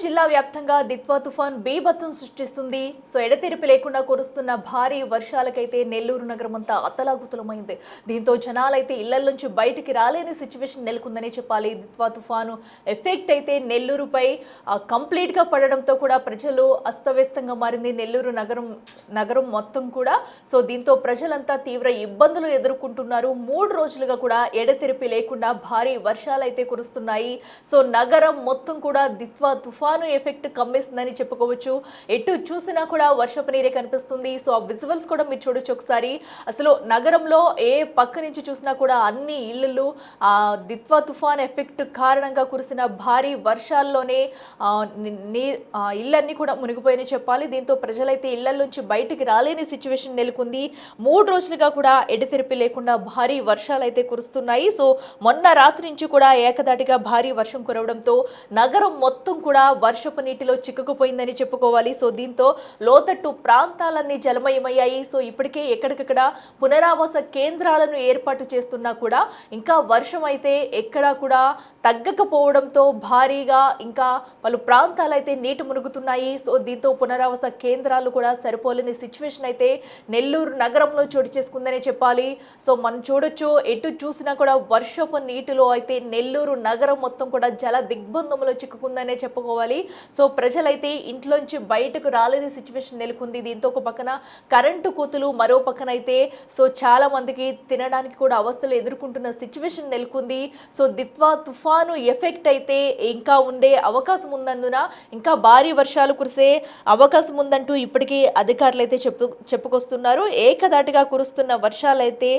జిల్లా వ్యాప్తంగా దిత్వా తుఫాన్ బీభత్సం సృష్టిస్తుంది. ఎడతెరిపి లేకుండా కురుస్తున్న భారీ వర్షాలకైతే నెల్లూరు నగరం అంతా అతలాకుతలమైంది. దీంతో జనాలైతే ఇళ్ల నుంచి బయటికి రాలేని సిచ్యువేషన్ నెలకొందని చెప్పాలి. దిత్వా తుఫాను ఎఫెక్ట్ అయితే నెల్లూరుపై కంప్లీట్ గా పడడంతో కూడా ప్రజలు అస్తవ్యస్తంగా మారింది నెల్లూరు నగరం మొత్తం కూడా. దీంతో ప్రజలంతా తీవ్ర ఇబ్బందులు ఎదుర్కొంటున్నారు. 3 రోజులుగా కూడా ఎడతెరిపి లేకుండా భారీ వర్షాలు అయితే కురుస్తున్నాయి. నగరం మొత్తం కూడా దిత్వా తుఫాను ఎఫెక్ట్ కమ్మేస్తుందని చెప్పుకోవచ్చు. ఎటు చూసినా కూడా వర్షపు నీరే కనిపిస్తుంది. ఆ విజువల్స్ కూడా మీరు చూడొచ్చు ఒకసారి. అసలు నగరంలో ఏ పక్క నుంచి చూసినా కూడా అన్ని ఇళ్ళు దిత్వా తుఫాన్ ఎఫెక్ట్ కారణంగా కురిసిన భారీ వర్షాల్లోనే ఇళ్ళన్నీ కూడా మునిగిపోయినాయి చెప్పాలి. దీంతో ప్రజలైతే ఇళ్ల నుంచి బయటికి రాలేని సిచ్యువేషన్ నెలకొంది. 3 రోజులుగా కూడా ఎడతెరిపి లేకుండా భారీ వర్షాలు అయితే కురుస్తున్నాయి. మొన్న రాత్రి నుంచి కూడా ఏకదాటిగా భారీ వర్షం కురవడంతో నగరం మొత్తం కూడా వర్షపు నీటిలో చిక్కుకుపోయిందని చెప్పుకోవాలి. దీంతో లోతట్టు ప్రాంతాలన్నీ జలమయమయ్యాయి. ఇప్పటికే ఎక్కడికక్కడ పునరావాస కేంద్రాలను ఏర్పాటు చేస్తున్నా కూడా ఇంకా వర్షం అయితే ఎక్కడా కూడా తగ్గకపోవడంతో భారీగా ఇంకా పలు ప్రాంతాలు అయితే నీటి మునుగుతున్నాయి. దీంతో పునరావాస కేంద్రాలు కూడా సరిపోలేని సిచ్యువేషన్ అయితే నెల్లూరు నగరంలో చోటు చేసుకుందనే చెప్పాలి. మనం చూడొచ్చు, ఎటు చూసినా కూడా వర్షపు నీటిలో అయితే నెల్లూరు నగరం మొత్తం కూడా జల దిగ్బంధంలో చిక్కుకుందనే చెప్పుకోవాలి. ప్రజలైతే ఇంట్లోంచి బయటకు రాలేని సిచ్యువేషన్ నెలకొంది. దీంతో ఒక పక్కన కరెంటు కోతులు, మరో పక్కన అయితే చాలా మందికి తినడానికి కూడా అవస్థలు ఎదుర్కొంటున్న సిచ్యువేషన్ నెలకొంది. దిత్వా తుఫాను ఎఫెక్ట్ అయితే ఇంకా ఉండే అవకాశం ఉన్నందున ఇంకా భారీ వర్షాలు కురిసే అవకాశం ఉందంటూ ఇప్పటికీ అధికారులు అయితే చెప్పుకొస్తున్నారు. ఏకదాటిగా కురుస్తున్న వర్షాలైతే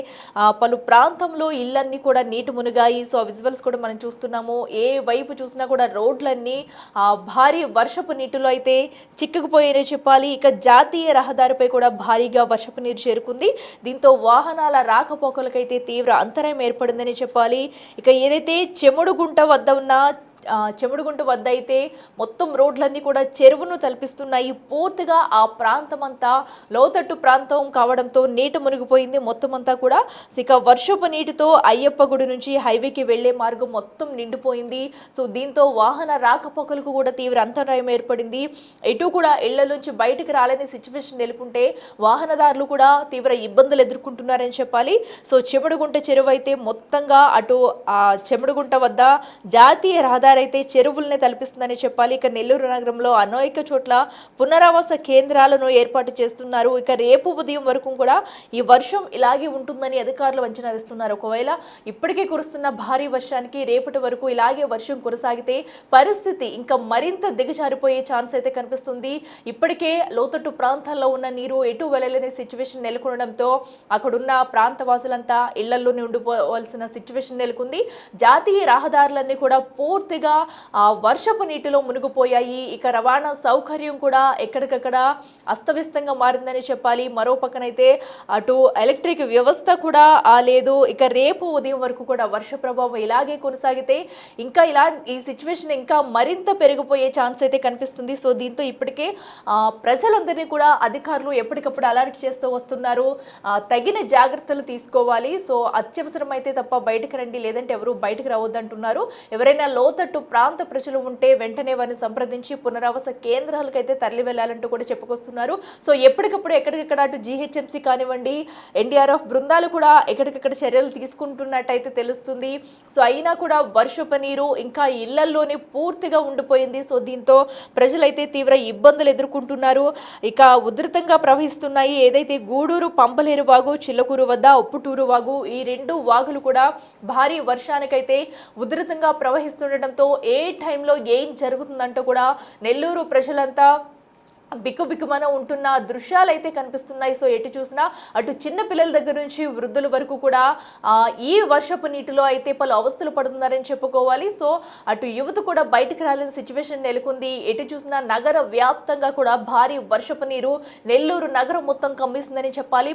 పలు ప్రాంతంలో ఇళ్ళన్నీ కూడా నీటి మునిగాయి. ఆ విజువల్స్ కూడా మనం చూస్తున్నాము. ఏ వైపు చూసినా కూడా రోడ్లన్నీ భారీ వర్షపు నీటిలో అయితే చిక్కుకుపోయారని చెప్పాలి. ఇక జాతీయ రహదారిపై కూడా భారీగా వర్షపు నీరు చేరుకుంది. దీంతో వాహనాల రాకపోకలకైతే తీవ్ర అంతరాయం ఏర్పడిందని చెప్పాలి. ఇక ఏదైతే చెముడుగుంట వద్ద అయితే మొత్తం రోడ్లన్నీ కూడా చెరువును తలపిస్తున్నాయి. పూర్తిగా ఆ ప్రాంతం అంతా లోతట్టు ప్రాంతం కావడంతో నీట మునిగిపోయింది మొత్తం అంతా కూడా. ఇక వర్షపు నీటితో అయ్యప్ప గుడి నుంచి హైవేకి వెళ్లే మార్గం మొత్తం నిండిపోయింది. దీంతో వాహన రాకపోకలకు కూడా తీవ్ర అంతరాయం ఏర్పడింది. ఎటు కూడా ఇళ్ల నుంచి బయటికి రాలేని సిచ్యువేషన్ నెలకొంటే వాహనదారులు కూడా తీవ్ర ఇబ్బందులు ఎదుర్కొంటున్నారని చెప్పాలి. చెముడుగుంట చెరువు అయితే మొత్తంగా అటు ఆ చెముడుగుంట వద్ద జాతీయ రహదారి అయితే చెరువుల్ని తలపిస్తుందని చెప్పాలి. ఇక నెల్లూరు నగరంలో అనేక చోట్ల పునరావాస కేంద్రాలను ఏర్పాటు చేస్తున్నారు. ఇక రేపు ఉదయం వరకు కూడా ఈ వర్షం ఇలాగే ఉంటుందని అధికారులు అంచనా వేస్తున్నారు. ఒకవేళ ఇప్పటికే కురుస్తున్న భారీ వర్షానికి రేపటి వరకు ఇలాగే వర్షం కొనసాగితే పరిస్థితి ఇంకా మరింత దిగజారిపోయే ఛాన్స్ అయితే కనిపిస్తుంది. ఇప్పటికే లోతట్టు ప్రాంతాల్లో ఉన్న నీరు ఎటు వెళ్ళలేని సిచ్యువేషన్ నెలకొనడంతో అక్కడున్న ప్రాంతవాసులంతా ఇళ్లలోనే ఉండిపోవాల్సిన సిచ్యువేషన్ నెలకొంది. జాతీయ రహదారులన్నీ కూడా పూర్తిగా వర్షపు నీటిలో మునిగిపోయాయి. ఇక రవాణా సౌకర్యం కూడా ఎక్కడికక్కడ అస్తవ్యస్తంగా మారిందని చెప్పాలి. మరో పక్కనైతే అటు ఎలక్ట్రిక్ వ్యవస్థ కూడా లేదు. ఇక రేపు ఉదయం వరకు కూడా వర్ష ప్రభావం ఇలాగే కొనసాగితే ఇంకా ఈ సిచ్యువేషన్ ఇంకా మరింత పెరిగిపోయే ఛాన్స్ అయితే కనిపిస్తుంది. దీంతో ఇప్పటికే ప్రజలందరినీ కూడా అధికారులు ఎప్పటికప్పుడు అలర్ట్ చేస్తూ వస్తున్నారు. తగిన జాగ్రత్తలు తీసుకోవాలి. అత్యవసరం అయితే తప్ప బయటకు రండి, లేదంటే ఎవరు బయటకు రావద్దంటున్నారు. ఎవరైనా లోతట్టు ప్రాంత ప్రజలు ఉంటే వెంటనే వారిని సంప్రదించి పునరావాస కేంద్రాలకైతే తరలి వెళ్లాలంటూ కూడా చెప్పుకొస్తున్నారు. ఎప్పటికప్పుడు ఎక్కడికక్కడ అటు జీహెచ్ఎంసీ కానివ్వండి, ఎన్డీఆర్ఎఫ్ బృందాలు కూడా ఎక్కడికక్కడ చర్యలు తీసుకుంటున్నట్టయితే తెలుస్తుంది. అయినా కూడా వర్షపు నీరు ఇంకా ఇళ్లల్లోనే పూర్తిగా ఉండిపోయింది. దీంతో ప్రజలైతే తీవ్ర ఇబ్బందులు ఎదుర్కొంటున్నారు. ఇక ఉధృతంగా ప్రవహిస్తున్నాయి. ఏదైతే గూడూరు పంపలేరు వాగు, చిల్లకూరు వద్ద ఉప్పుటూరు వాగు, ఈ 2 వాగులు కూడా భారీ వర్షానికైతే ఉధృతంగా ప్రవహిస్తుండటంతో ఏ టైంలో ఏం జరుగుతుందంటూ కూడా నెల్లూరు ప్రజలంతా బిక్కుబిక్కుమన ఉంటున్న దృశ్యాలు అయితే కనిపిస్తున్నాయి. ఎటు చూసినా అటు చిన్న పిల్లల దగ్గర నుంచి వృద్ధుల వరకు కూడా ఈ వర్షపు నీటిలో అయితే పలు అవస్థలు పడుతున్నారని చెప్పుకోవాలి. అటు యువత కూడా బయటకు రాలేని సిచ్యువేషన్ నెలకొంది. ఎటు చూసినా నగర వ్యాప్తంగా కూడా భారీ వర్షపు నీరు నెల్లూరు నగరం మొత్తం కమ్మిస్తుందని చెప్పాలి.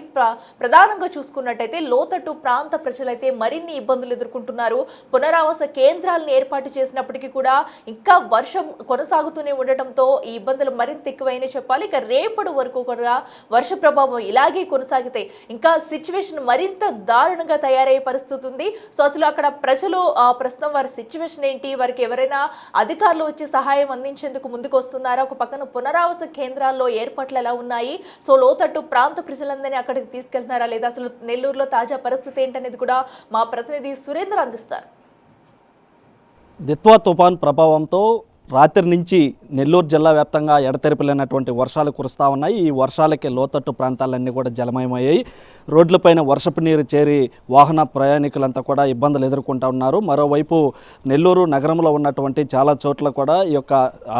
ప్రధానంగా చూసుకున్నట్టయితే లోతట్టు ప్రాంత ప్రజలైతే మరిన్ని ఇబ్బందులు ఎదుర్కొంటున్నారు. పునరావాస కేంద్రాలను ఏర్పాటు చేసినప్పటికీ కూడా ఇంకా వర్షం కొనసాగుతూనే ఉండటంతో ఈ ఇబ్బందులు మరింత ఎక్కువైన అనే చెప్పాలి. ఇక రేపటి వరకు కూడా వర్ష ప్రభావం ఇలాగే కొనసాగితే ఇంకా సిచ్యువేషన్ మరింత దారుణంగా తయారయ్యే పరిస్థితి ఉంది. సో అసలు అక్కడ ప్రజలు ప్రస్తుతం వారి సిచ్యువేషన్ ఏంటి, వారికి ఎవరైనా అధికారులు వచ్చి సహాయం అందించేందుకు ముందుకు వస్తున్నారా, ఒక పక్కన పునరావాస కేంద్రాల్లో ఏర్పాట్లు ఎలా ఉన్నాయి, సో లోతట్టు ప్రాంత ప్రజలందరినీ అక్కడికి తీసుకెళ్తున్నారా లేదా, అసలు నెల్లూరులో తాజా పరిస్థితి ఏంటనేది కూడా మా ప్రతినిధి సురేంద్ర అందిస్తారు. దిత్వా తుఫాన్ ప్రభావంతో రాత్రి నుంచి నెల్లూరు జిల్లా వ్యాప్తంగా ఎడతెరిపిలేనటువంటి వర్షాలు కురుస్తూ ఉన్నాయి. ఈ వర్షాలకి లోతట్టు ప్రాంతాలన్నీ కూడా జలమయమయ్యాయి. రోడ్లపైన వర్షపు నీరు చేరి వాహన ప్రయాణికులంతా కూడా ఇబ్బందులు ఎదుర్కొంటూ ఉన్నారు. మరోవైపు నెల్లూరు నగరంలో ఉన్నటువంటి చాలా చోట్ల కూడా ఈ యొక్క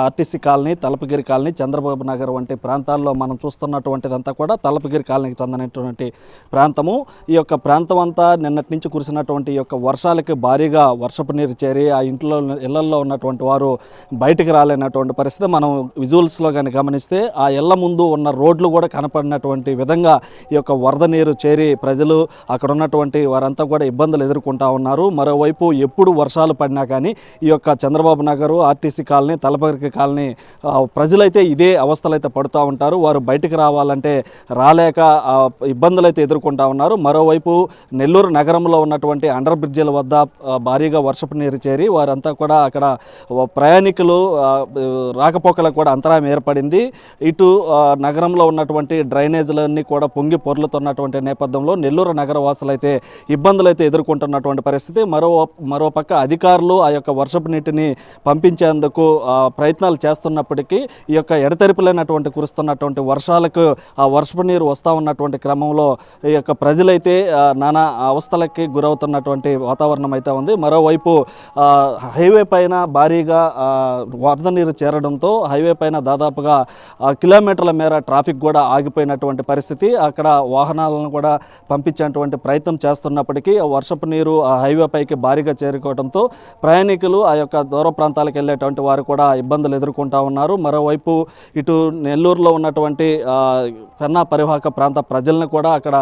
RTC colony, Talapagiri colony, Chandrababu Nagar వంటి ప్రాంతాల్లో మనం చూస్తున్నటువంటిదంతా కూడా తలపగిరి కాలనీకి చెందినటువంటి ప్రాంతము. ఈ యొక్క ప్రాంతం అంతా నిన్నటి నుంచి కురిసినటువంటి ఈ యొక్క వర్షాలకి భారీగా వర్షపు నీరు చేరి ఆ ఇళ్లల్లో ఉన్నటువంటి వారు బయటికి రాలేనటువంటి పరిస్థితి. మనం విజువల్స్లో కానీ గమనిస్తే ఆ ఇళ్ల ముందు ఉన్న రోడ్లు కూడా కనపడినటువంటి విధంగా ఈ యొక్క వరద నీరు చేరి ప్రజలు అక్కడ ఉన్నటువంటి వారంతా కూడా ఇబ్బందులు ఎదుర్కొంటూ ఉన్నారు. మరోవైపు ఎప్పుడు వర్షాలు పడినా కానీ ఈ యొక్క Chandrababu Nagar, RTC colony, Talapagiri colony ప్రజలైతే ఇదే అవస్థలు అయితే పడుతూ ఉంటారు. వారు బయటికి రావాలంటే రాలేక ఇబ్బందులు అయితే ఎదుర్కొంటూ ఉన్నారు. మరోవైపు నెల్లూరు నగరంలో ఉన్నటువంటి అండర్ బ్రిడ్జిల వద్ద భారీగా వర్షపు నీరు చేరి వారంతా కూడా అక్కడ ప్రయాణికులు రాకపోకలకు కూడా అంతరాయం ఏర్పడింది. ఇటు నగరంలో ఉన్నటువంటి డ్రైనేజీలన్నీ కూడా పొంగి పొర్లుతున్నటువంటి నేపథ్యంలో నెల్లూరు నగర వాసులు అయితే ఇబ్బందులు అయితే ఎదుర్కొంటున్నటువంటి పరిస్థితి. మరోపక్క అధికారులు ఆ యొక్క వర్షపు నీటిని పంపించేందుకు ప్రయత్నాలు చేస్తున్నప్పటికీ ఈ యొక్క ఎడతెరిపిలేనటువంటి కురుస్తున్నటువంటి వర్షాలకు ఆ వర్షపు నీరు వస్తూ ఉన్నటువంటి క్రమంలో ఈ యొక్క ప్రజలైతే నానా అవస్థలకి గురవుతున్నటువంటి వాతావరణం అయితే ఉంది. మరోవైపు హైవే పైన భారీగా వరద నీరు చేరడంతో హైవే పైన దాదాపుగా కిలోమీటర్ల మేర ట్రాఫిక్ కూడా ఆగిపోయినటువంటి పరిస్థితి. అక్కడ వాహనాలను కూడా పంపించేటువంటి ప్రయత్నం చేస్తున్నప్పటికీ వర్షపు నీరు ఆ హైవే పైకి భారీగా చేరుకోవడంతో ప్రయాణికులు ఆ యొక్క దూర ప్రాంతాలకు వెళ్ళేటువంటి వారు కూడా ఇబ్బందులు ఎదుర్కొంటూ ఉన్నారు. మరోవైపు ఇటు నెల్లూరులో ఉన్నటువంటి పెన్నా పరివాహక ప్రాంత ప్రజలను కూడా అక్కడ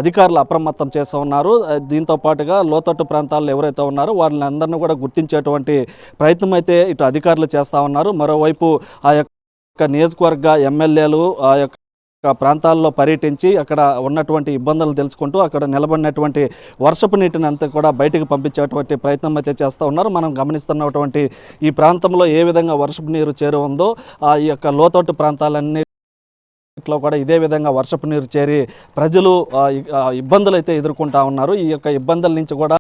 అధికారులు అప్రమత్తం చేస్తూ ఉన్నారు. దీంతో పాటుగా లోతట్టు ప్రాంతాల్లో ఎవరైతే ఉన్నారో వాళ్ళని అందరినీ కూడా గుర్తించేటువంటి ప్రయత్నం అయితే ఇటు అధికారులు చేస్తూ ఉన్నారు. మరోవైపు ఆ యొక్క నియోజకవర్గ ఎమ్మెల్యేలు ఆ యొక్క ప్రాంతాల్లో పర్యటించి అక్కడ ఉన్నటువంటి ఇబ్బందులు తెలుసుకుంటూ అక్కడ నిలబడినటువంటి వర్షపు నీటిని అంతా కూడా బయటకు పంపించేటువంటి ప్రయత్నం అయితే చేస్తూ ఉన్నారు. మనం గమనిస్తున్నటువంటి ఈ ప్రాంతంలో ఏ విధంగా వర్షపు నీరు చేరు ఉందో ఈ యొక్క లోతట్టు ప్రాంతాలన్నీ లో కూడా ఇదే విధంగా వర్షపు నీరు చేరి ప్రజలు ఇబ్బందులు అయితే ఎదుర్కొంటూ ఉన్నారు. ఈ యొక్క ఇబ్బందుల నుంచి కూడా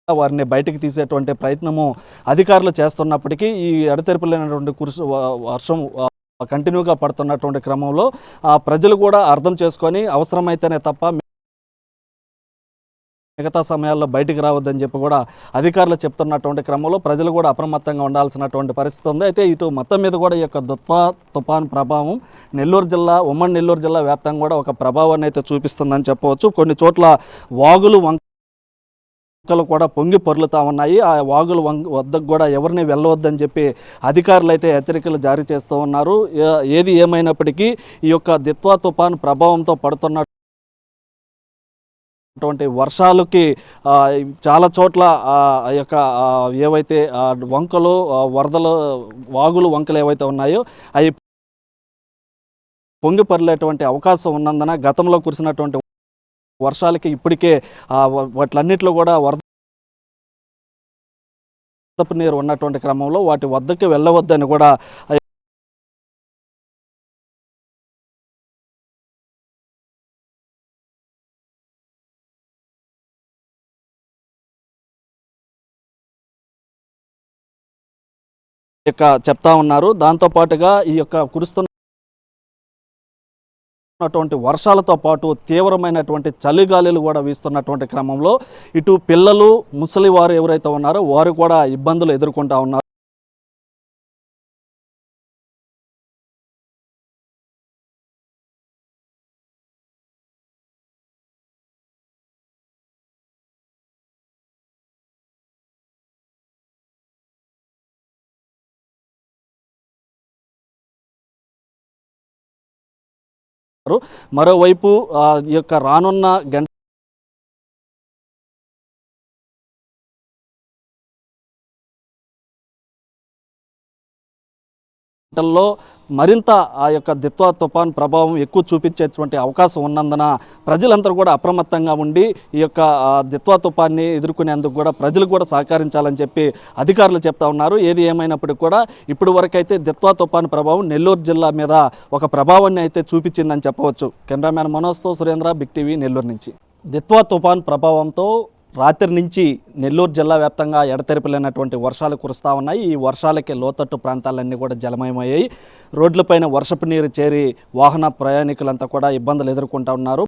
వారిని బయటికి తీసేటువంటి ప్రయత్నము అధికారులు చేస్తున్నప్పటికీ ఈ ఎడతెరిపిలేనటువంటి వర్షం కంటిన్యూగా పడుతున్నటువంటి క్రమంలో ప్రజలు కూడా అర్థం చేసుకొని అవసరమైతేనే తప్ప మిగతా సమయాల్లో బయటికి రావద్దని చెప్పి కూడా అధికారులు చెప్తున్నటువంటి క్రమంలో ప్రజలు కూడా అప్రమత్తంగా ఉండాల్సినటువంటి పరిస్థితి ఉంది. అయితే ఇటు మొత్తం మీద కూడా ఈ యొక్క దిత్వా తుఫాన్ ప్రభావం ఉమ్మడి నెల్లూరు జిల్లా వ్యాప్తంగా కూడా ఒక ప్రభావాన్ని అయితే చూపిస్తుందని చెప్పవచ్చు. కొన్ని చోట్ల వాగులు వంకలు కూడా పొంగి పొర్లుతూ ఉన్నాయి. ఆ వాగులు వద్దకు కూడా ఎవరిని వెళ్ళవద్దని చెప్పి అధికారులు అయితే హెచ్చరికలు జారీ చేస్తూ ఉన్నారు. ఏది ఏమైనప్పటికీ ఈ యొక్క దిత్వా తుఫాన్ ప్రభావంతో పడుతున్న వర్షాలకి చాలా చోట్ల యొక్క ఏవైతే వంకలు, వరదలు, వాగులు, వంకలు ఏవైతే ఉన్నాయో అవి పొంగి పొర్లేటువంటి అవకాశం ఉన్నందున గతంలో కురిసినటువంటి వర్షాలకి ఇప్పటికే వాటిలన్నింటిలో కూడా వరద నీరు ఉన్నటువంటి క్రమంలో వాటి వద్దకు వెళ్ళవద్దని కూడా చెప్తా ఉన్నారు. దాంతోపాటుగా ఈ యొక్క కురుస్తున్నటువంటి వర్షాలతో పాటు తీవ్రమైనటువంటి చలిగాలులు కూడా వీస్తున్నటువంటి క్రమంలో ఇటు పిల్లలు, ముసలి వారు ఎవరైతే ఉన్నారో వారు కూడా ఇబ్బందులు ఎదుర్కొంటూ ఉన్నారు. మరోవైపు ఈ యొక్క రానున్న గంటల్లో మరింత ఆ యొక్క దిత్వా తుఫాన్ ప్రభావం ఎక్కువ చూపించేటువంటి అవకాశం ఉన్నందున ప్రజలందరూ కూడా అప్రమత్తంగా ఉండి ఈ యొక్క దిత్వా తుఫాన్ని ఎదుర్కొనేందుకు కూడా ప్రజలు కూడా సహకరించాలని చెప్పి అధికారులు చెప్తా ఉన్నారు. ఏది ఏమైనప్పటికీ కూడా ఇప్పుడు వరకైతే దిత్వా తుఫాన్ ప్రభావం నెల్లూరు జిల్లా మీద ఒక ప్రభావాన్ని అయితే చూపించిందని చెప్పవచ్చు. కెమెరామ్యాన్ మనోజ్తో సురేంద్ర, బిగ్ టీవీ, నెల్లూరు నుంచి. దిత్వా తుఫాన్ ప్రభావంతో రాత్రి నుంచి నెల్లూరు జిల్లా వ్యాప్తంగా ఎడతెరిపిలేనటువంటి వర్షాలు కురుస్తూ ఉన్నాయి. ఈ వర్షాలకి లోతట్టు ప్రాంతాలన్నీ కూడా జలమయమయ్యాయి. రోడ్లపైన వర్షపు నీరు చేరి వాహన ప్రయాణికులంతా కూడా ఇబ్బందులు ఎదుర్కొంటూ ఉన్నారు.